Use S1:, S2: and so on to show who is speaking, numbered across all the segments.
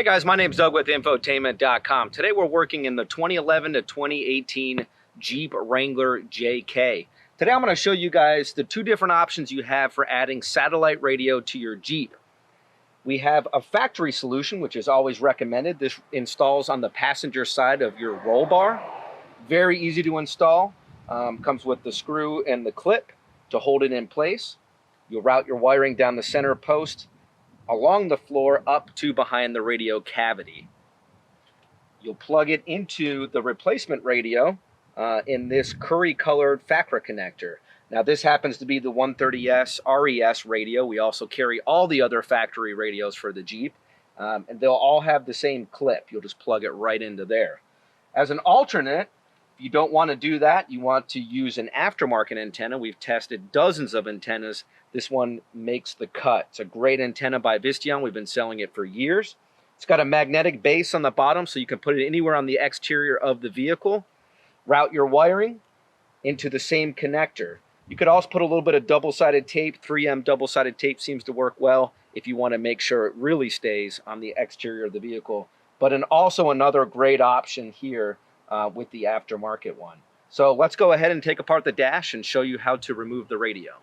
S1: Hey guys, my name's Doug with Infotainment.com. Today we're working in the 2011 to 2018 Jeep Wrangler JK. Today I'm going to show you guys the two different options you have for adding satellite radio to your Jeep. We have a factory solution, which is always recommended. This installs on the passenger side of your roll bar. Very easy to install. Comes with the screw and the clip to hold it in place. You'll route your wiring down the center post along the floor up to behind the radio cavity. You'll plug it into the replacement radio in this curry colored FACRA connector. Now this happens to be the 130S RES radio. We also carry all the other factory radios for the Jeep, and they'll all have the same clip. You'll just plug it right into there. As an alternate, if you don't want to do that, you want to use an aftermarket antenna. We've tested dozens of antennas. This one makes the cut. It's a great antenna by Visteon. We've been selling it for years. It's got a magnetic base on the bottom, so you can put it anywhere on the exterior of the vehicle. Route your wiring into the same connector. You could also put a little bit of double-sided tape. 3M double-sided tape seems to work well if you want to make sure it really stays on the exterior of the vehicle. But also another great option here with the aftermarket one. So let's go ahead and take apart the dash and show you how to remove the radio.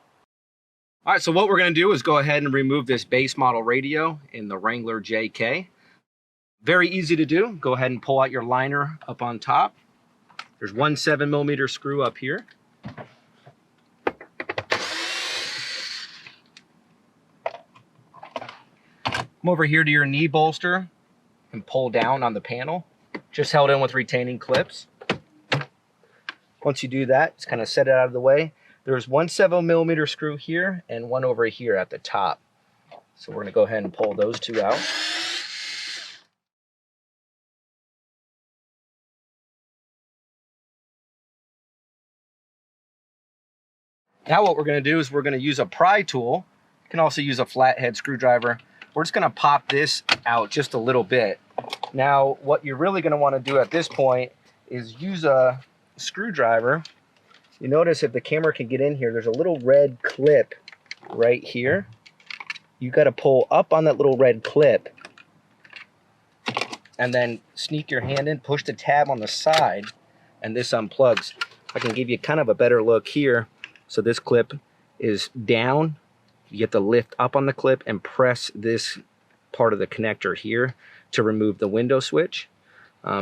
S1: All right, so what we're going to do is go ahead and remove this base model radio in the Wrangler JK. Very easy to do. Go ahead and pull out your liner up on top. There's one 7mm screw up here. Come over here to your knee bolster and pull down on the panel. Just held in with retaining clips. Once you do that, just kind of set it out of the way. There's one 7mm screw here and one over here at the top. So we're going to go ahead and pull those two out. Now what we're going to do is we're going to use a pry tool. You can also use a flathead screwdriver. We're just going to pop this out just a little bit. Now what you're really going to want to do at this point is use a screwdriver. You notice if the camera can get in here, there's a little red clip right here. You got to pull up on that little red clip and then sneak your hand in, push the tab on the side, and this unplugs. I can give you kind of a better look here. So this clip is down. You get to lift up on the clip and press this part of the connector here to remove the window switch.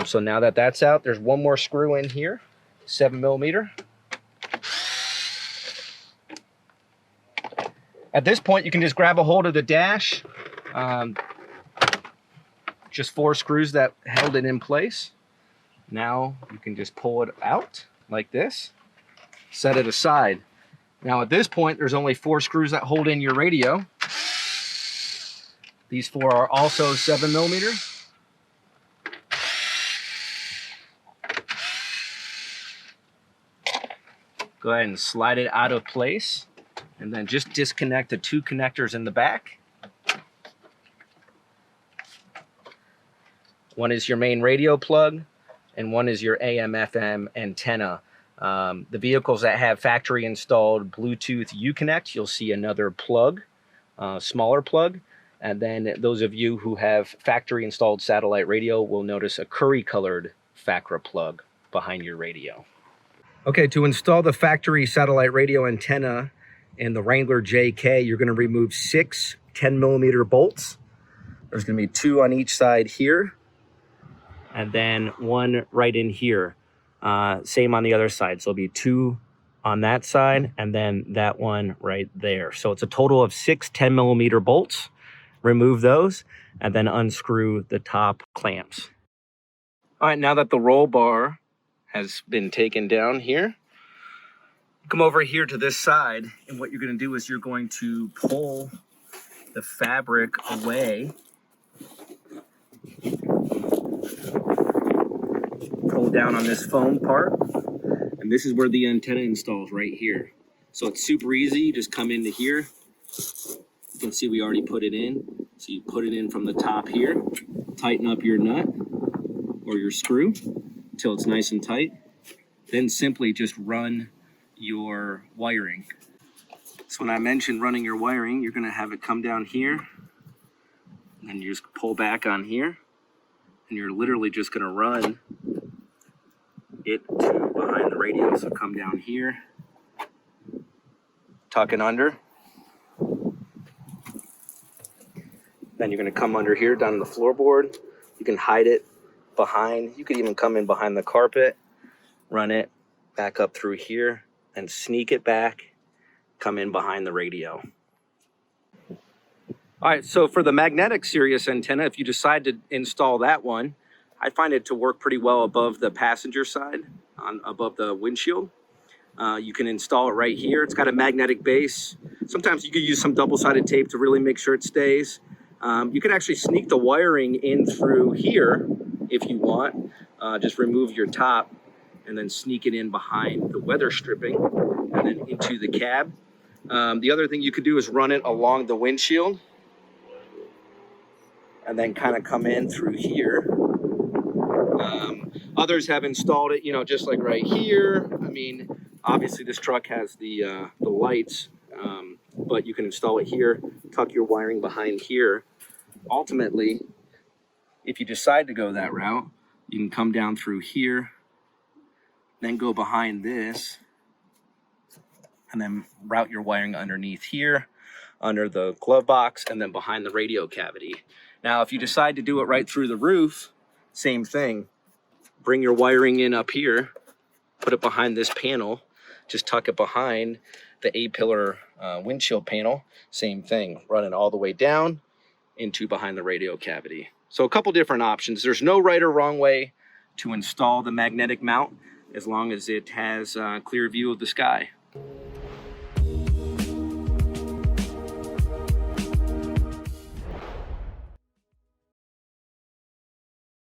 S1: So now that that's out, there's one more screw in here, 7mm. At this point, you can just grab a hold of the dash. Just 4 screws that held it in place. Now you can just pull it out like this, set it aside. Now at this point, there's only 4 screws that hold in your radio. These 4 are also 7mm. Go ahead and slide it out of place. And then just disconnect the 2 connectors in the back. One is your main radio plug, and one is your AM/FM antenna. The vehicles that have factory installed Bluetooth Uconnect, you'll see another plug, smaller plug. And then those of you who have factory installed satellite radio will notice a curry colored FACRA plug behind your radio. Okay, to install the factory satellite radio antenna in the Wrangler JK, you're going to remove 6 10mm bolts. There's going to be 2 on each side here, and then 1 right in here. Same on the other side. So it'll be 2 on that side, and then that one right there. So it's a total of 6 10mm bolts. Remove those, and then unscrew the top clamps. All right, now that the roll bar has been taken down here, come over here to this side, and what you're going to do is you're going to pull the fabric away. Pull down on this foam part, and this is where the antenna installs right here. So it's super easy. You just come into here. You can see we already put it in. So you put it in from the top here, tighten up your nut or your screw until it's nice and tight. Then simply just run your wiring. So when I mentioned running your wiring, you're going to have it come down here, and then you just pull back on here, and you're literally just going to run it to behind the radio. So come down here, tuck it under. Then you're going to come under here down the floorboard. You can hide it behind. You could even come in behind the carpet, run it back up through here, and sneak it back, come in behind the radio. All right, so for the magnetic Sirius antenna, if you decide to install that one, I find it to work pretty well above the passenger side, above the windshield. You can install it right here. It's got a magnetic base. Sometimes you could use some double-sided tape to really make sure it stays. You can actually sneak the wiring in through here if you want. Just remove your top and then sneak it in behind the weather stripping and then into the cab. The other thing you could do is run it along the windshield and then kind of come in through here. Others have installed it, you know, just like right here. I mean, obviously this truck has the lights, but you can install it here, tuck your wiring behind here. Ultimately, if you decide to go that route, you can come down through here, then go behind this, and then route your wiring underneath here, under the glove box, and then behind the radio cavity. Now, if you decide to do it right through the roof, same thing. Bring your wiring in up here, put it behind this panel, just tuck it behind the A-pillar windshield panel, same thing. Run it all the way down into behind the radio cavity. So a couple different options. There's no right or wrong way to install the magnetic mount as long as it has a clear view of the sky.